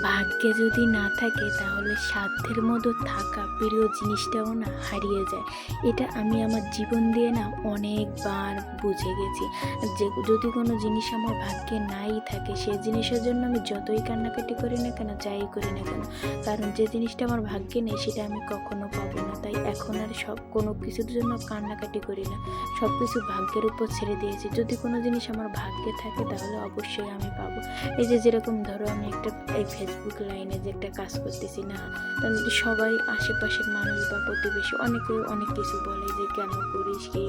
ভাগ্যে যদি না থাকে তাহলে সাধ্যের মতো থাকা প্রিয় জিনিসটাও না হারিয়ে যায়। এটা আমি আমার জীবন দিয়ে না অনেকবার বুঝে গেছি। যে যদি কোনো জিনিস আমার ভাগ্যে নাই থাকে সেই জিনিসের জন্য আমি যতই কান্নাকাটি করি না কেন, যাই করি না কেন, কারণ যে জিনিসটা আমার ভাগ্যে নেই সেটা আমি কখনো পাবো না। তাই এখন আর কোনো কিছুর জন্য কান্নাকাটি করি না, সব কিছু ভাগ্যের উপর ছেড়ে দিয়েছি। যদি কোনো জিনিস আমার ভাগ্যে থাকে তাহলে অবশ্যই আমি পাবো। এই যে যেরকম ধরো আমি একটা এই ফেসবুক লাইনে যে একটা কাজ করতেছি না, সবাই আশেপাশের মানুষ বা প্রতিবেশী অনেকে অনেক কিছু বলে যে কেন করিস, কি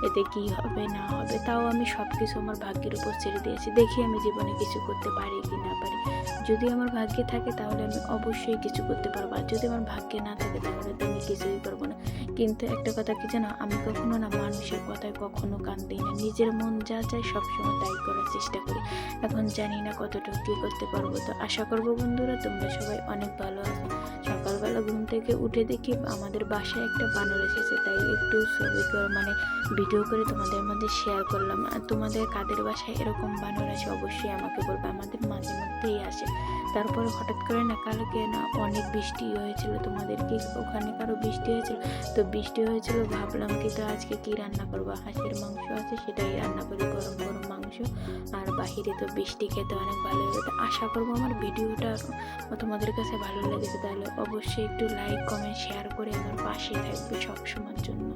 এতে কি হবে না হবে, তাও আমি সব কিছু আমার ভাগ্যের উপর ছেড়ে দিয়েছি। দেখি আমি জীবনে কিছু করতে পারি কি না পারি। যদি আমার ভাগ্যে থাকে তাহলে আমি অবশ্যই কিছু করতে পারবো, আর যদি আমার ভাগ্যে না থাকে তাহলে তো আমি কিছুই করবো না। কিন্তু একটা কথা কি জানো, আমি কখনো না মানুষের কথায় কখনো কান দিই না, নিজের মন যা চায় সবসময় তাই করার চেষ্টা করি। এখন জানি না কতটুকু কী করতে পারবো, তো আশা করবো বন্ধুরা তোমরা সবাই অনেক ভালো আছো। সকালবেলা ঘুম থেকে উঠে দেখি আমাদের বাসায় একটা বানর এসেছে, তাই একটু ছবি মানে ভিডিও করে তোমাদের মধ্যে শেয়ার করলাম। আর তোমাদের কাদের বাসায় এরকম বানর আসে অবশ্যই আমাকে বলবে, আমাদের মাঝে মধ্যেই আসে। তারপর হঠাৎ করে না কালকে না অনেক বৃষ্টি হয়েছিল, তোমাদের কি ওখানে কারো বৃষ্টি হয়েছিল? তো বৃষ্টি হয়েছিল, ভাবলাম কি তো আজকে কি রান্না করবো, হাঁসের মাংস আছে সেটাই রান্না করি, গরম গরম মাংস। আর বাহিরে তো বৃষ্টি খেতে অনেক ভালো হবে। তো আশা করবো আমার ভিডিওটা তোমাদের কাছে ভালো লেগেছে, তাহলে অবশ্যই একটু লাইক কমেন্ট শেয়ার করে আমার পাশে থাকবে সবসময়ের জন্য।